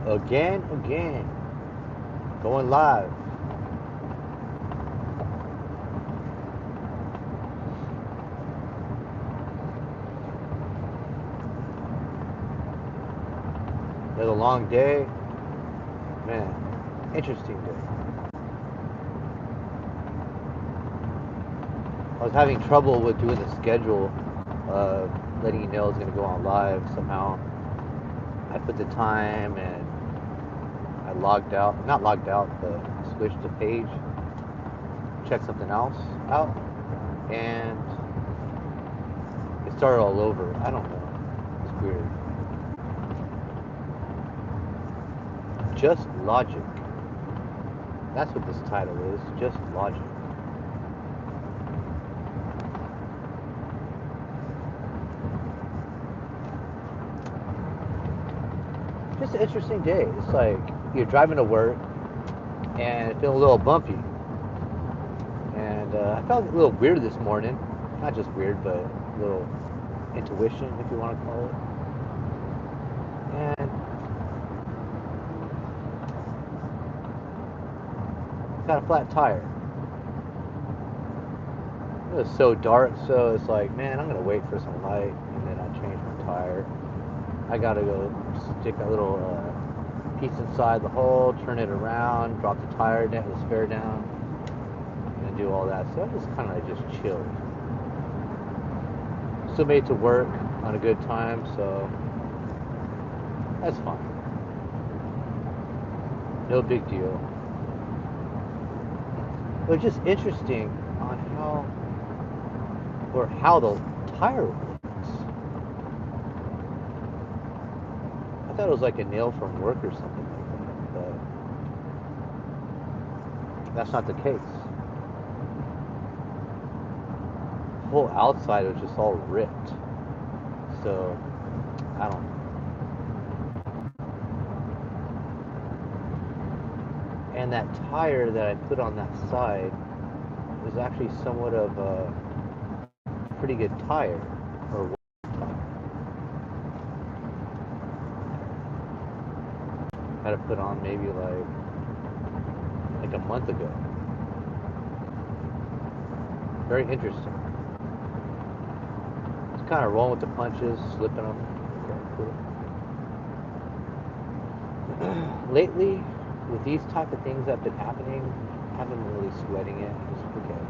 Again. Going live. Another long day. Man, interesting day. I was having trouble with doing the schedule, letting you know it's going to go on live somehow. I put the time and I logged out, not logged out, but switched the page, checked something else out, and it started all over. I don't know. It's weird. Just logic. That's what this title is. Just logic. Just an interesting day. It's like you're driving to work and it feels a little bumpy. And I felt a little weird this morning. Not just weird, but a little intuition, if you want to call it. And got a flat tire. It was so dark, so it's like, man, I'm gonna wait for some light, and then I'll change my tire. I gotta go stick a little piece inside the hole, turn it around, drop the tire, net the spare down, and do all that. So I just kind of just chilled. Still made it to work on a good time, so that's fine. No big deal. But just interesting on how the tire works. I thought it was like a nail from work or something like that, but that's not the case. The whole outside was just all ripped. So I don't know. And that tire that I put on that side was actually somewhat of a pretty good tire, or had to put on maybe like a month ago. Very interesting. Just kind of rolling with the punches, slipping them. Okay, cool. Lately, with these type of things that have been happening, I haven't been really sweating it. Just okay,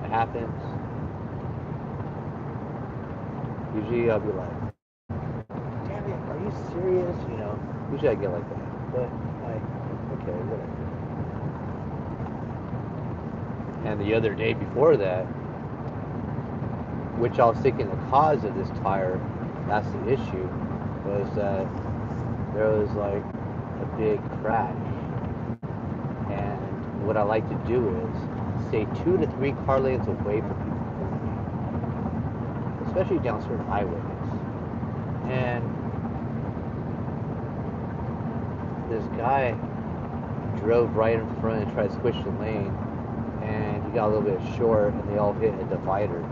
it happens. Usually I'll be like, damn it, are you serious? Usually I get like that. But like, okay, whatever. And the other day before that, which I was thinking the cause of this tire, that's the issue, was that there was like a big crash. And what I like to do is stay 2 to 3 car lanes away from people, especially down certain highways. And this guy drove right in front and tried to switch the lane, and he got a little bit short, and they all hit a divider,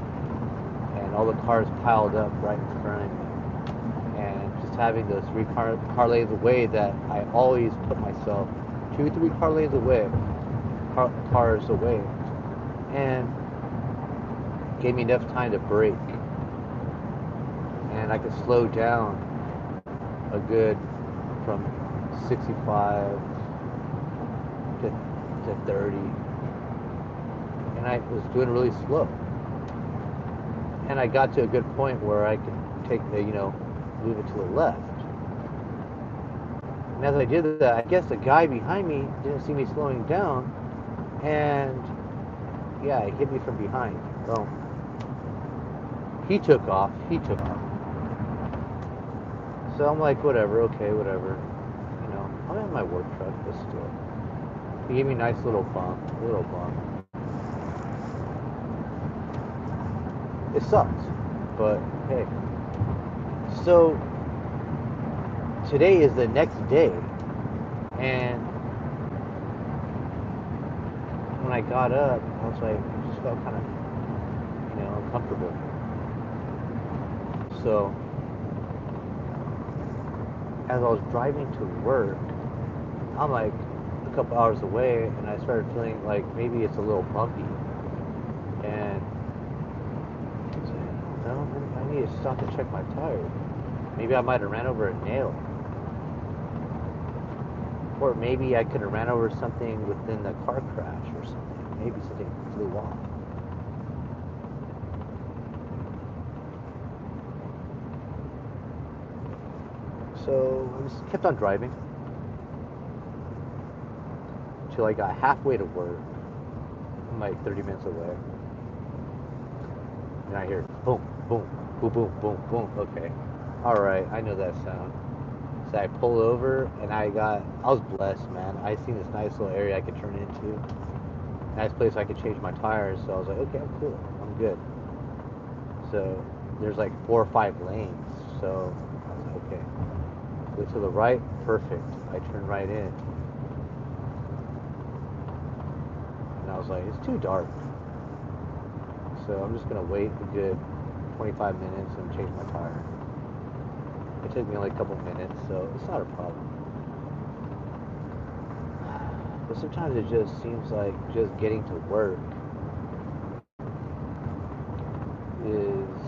and all the cars piled up right in front of me. And just having those 3 car lanes away, that I always put myself 2 3 car lanes away, cars away, and gave me enough time to brake, and I could slow down a good from 65 to 30, and I was doing really slow. And I got to a good point where I could take move it to the left. And as I did that, I guess the guy behind me didn't see me slowing down, and yeah, it hit me from behind. Well, he took off. So I'm like, whatever, okay, whatever. I'm in my work truck, but still. He gave me a nice little bump. It sucked, but hey. So today is the next day, and when I got up, I was like, I just felt kind of, uncomfortable. So as I was driving to work, I'm like a couple hours away, and I started feeling like maybe it's a little bumpy. And I said, no, I need to stop and check my tires. Maybe I might have ran over a nail. Or maybe I could have ran over something within the car crash or something. Maybe something flew off. So I just kept on driving until I got halfway to work. I'm like 30 minutes away. And I hear boom, boom, boom, boom, boom, boom. Okay. Alright, I know that sound. So I pull over and I was blessed, man. I seen this nice little area I could turn into. Nice place I could change my tires. So I was like, okay, I'm cool. I'm good. So there's like 4 or 5 lanes. So I was like, okay. Go to the right, perfect. I turn right in. And I was like, it's too dark. So I'm just gonna wait a good 25 minutes and change my tire. It took me only a couple minutes, so it's not a problem. But sometimes it just seems like just getting to work is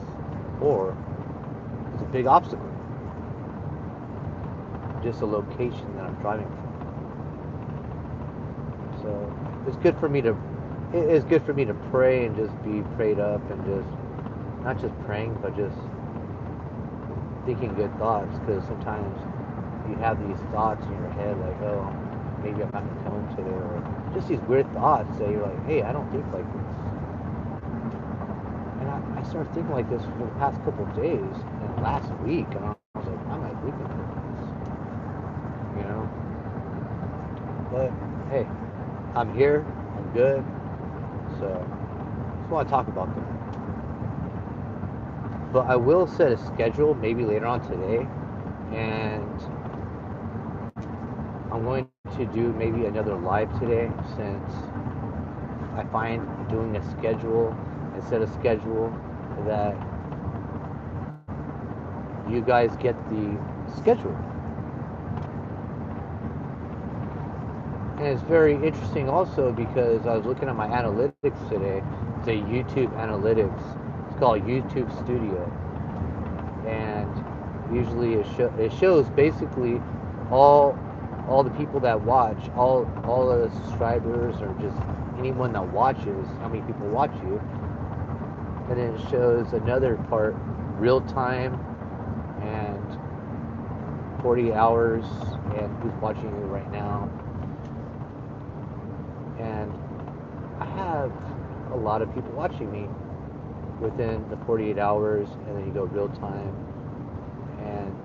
a big obstacle. Just a location that I'm driving from. So it's good for me to pray and just be prayed up and just not just praying but just thinking good thoughts, because sometimes you have these thoughts in your head like, oh, maybe I'm not gonna come home today, or just these weird thoughts that you're like, hey, I don't think like this. And I started thinking like this for the past couple of days and last week, and I was like, why am I thinking like this? You know? But hey, I'm here, I'm good, so I just want to talk about that. But I will set a schedule maybe later on today, and I'm going to do maybe another live today, since I find doing a schedule instead of schedule that you guys get the schedule. And it's very interesting also because I was looking at my analytics today. It's a YouTube analytics. It's called YouTube Studio. And usually it shows basically all the people that watch, all the subscribers, or just anyone that watches, how many people watch you. And then it shows another part, real time and 40 hours and who's watching you right now. And I have a lot of people watching me within the 48 hours, and then you go real time, and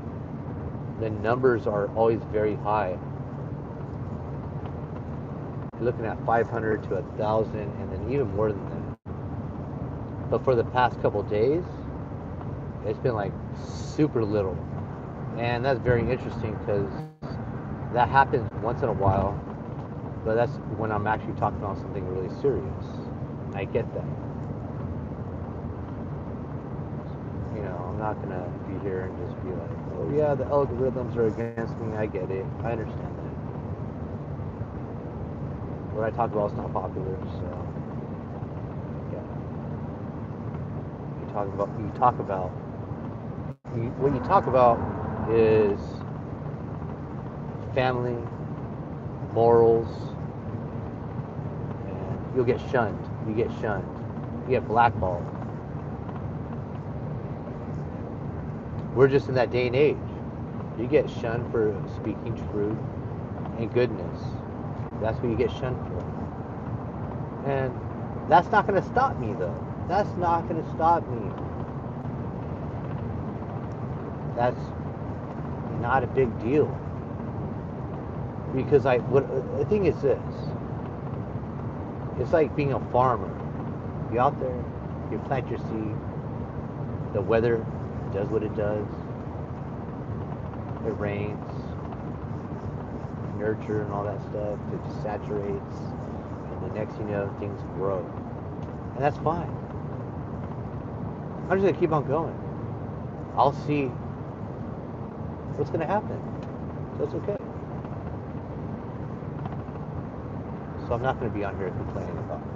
the numbers are always very high. You're looking at 500 to 1,000, and then even more than that. But for the past couple of days, it's been like super little, and that's very interesting because that happens once in a while. But that's when I'm actually talking about something really serious. I get that. You know, I'm not gonna be here and just be like, oh yeah, the algorithms are against me. I get it. I understand that. What I talk about is not popular, so yeah. What you talk about is family, morals, and you'll get shunned. You get shunned. You get blackballed. We're just in that day and age. You get shunned for speaking truth and goodness. That's what you get shunned for. And that's not going to stop me, though. That's not going to stop me. That's not a big deal. Because the thing is this. It's like being a farmer. You out there, you plant your seed, the weather does what it does. It rains, nurture and all that stuff. It saturates, and the next thing you know, things grow. And that's fine. I'm just gonna keep on going. I'll see what's gonna happen. That's okay. so I'm not going to be on here complaining about it.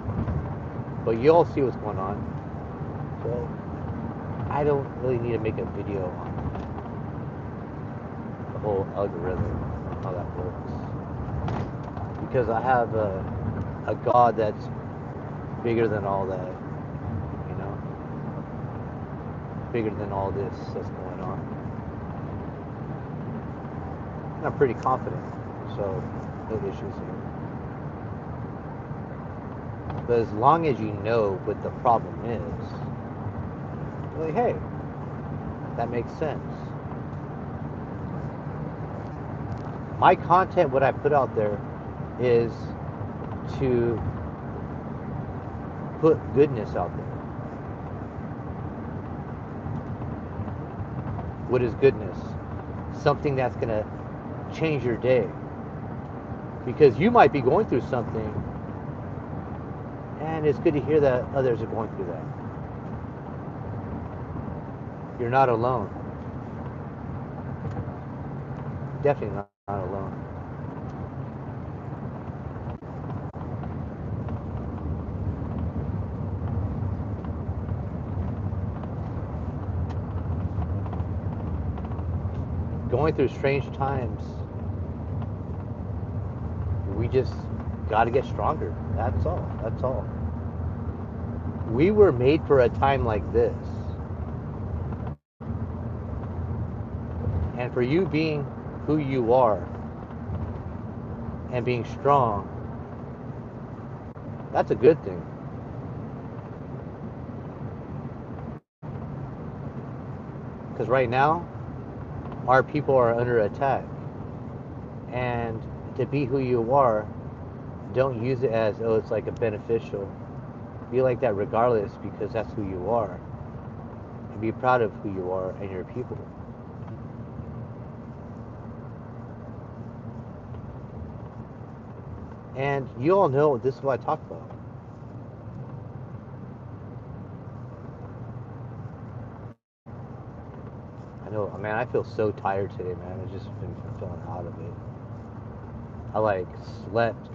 But you all see what's going on, so I don't really need to make a video on the whole algorithm, how that works, because I have a God that's bigger than all that, you know, bigger than all this that's going on. And I'm pretty confident, so no issues here. But as long as you know what the problem is, like, hey, that makes sense. My content, what I put out there, is to put goodness out there. What is goodness? Something that's going to change your day. Because you might be going through something, and it's good to hear that others are going through that. You're not alone. Definitely not alone. Going through strange times, we just got to get stronger. That's all. That's all. We were made for a time like this. And for you being who you are and being strong, that's a good thing. Because right now, our people are under attack. And to be who you are, don't use it as, oh, it's like a beneficial. Be like that regardless, because that's who you are. And be proud of who you are and your people. And you all know this is what I talk about. I know, man, I feel so tired today, man. I've just been feeling out of it. I like slept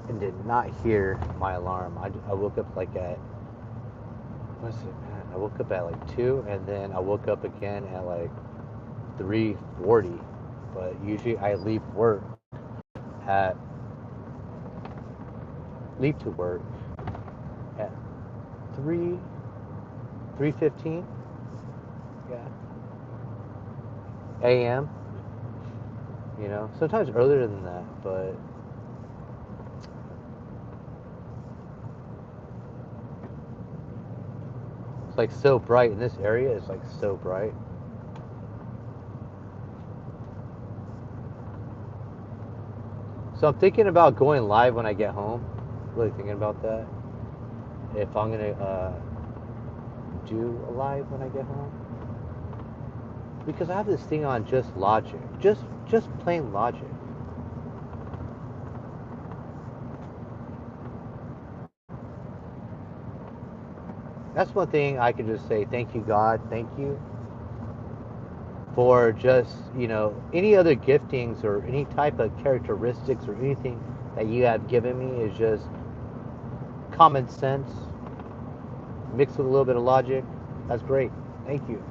and did not hear my alarm. I woke up like at, what's it, man? I woke up at like 2, and then I woke up again at like 3:40. But usually I leave to work at 3:15. Yeah. AM. You know, sometimes earlier than that, but it's like so bright in this area. It's like so bright. So I'm thinking about going live when I get home. Really thinking about that. If I'm gonna do a live when I get home, because I have this thing on just logic, just plain logic. That's one thing I can just say, thank you, God, thank you for just, you know, any other giftings or any type of characteristics or anything that you have given me is just common sense mixed with a little bit of logic. That's great. Thank you.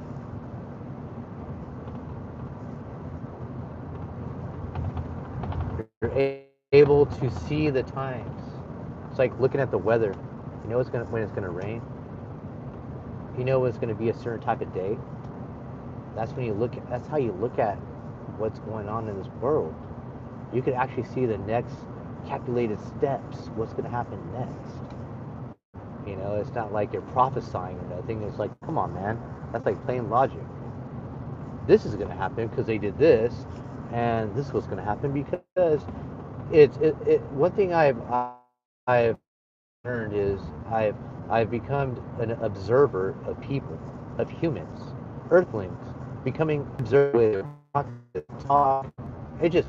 You're able to see the times. It's like looking at the weather. You know when it's gonna rain. You know it's gonna be a certain type of day. That's when you look at. That's how you look at what's going on in this world. You can actually see the next calculated steps. What's gonna happen next? You know, it's not like you're prophesying or nothing. It's like, come on, man. That's like plain logic. This is gonna happen because they did this, and this was gonna happen because it's one thing I've learned is I've become an observer of people, of humans, earthlings, becoming observant, talk. It just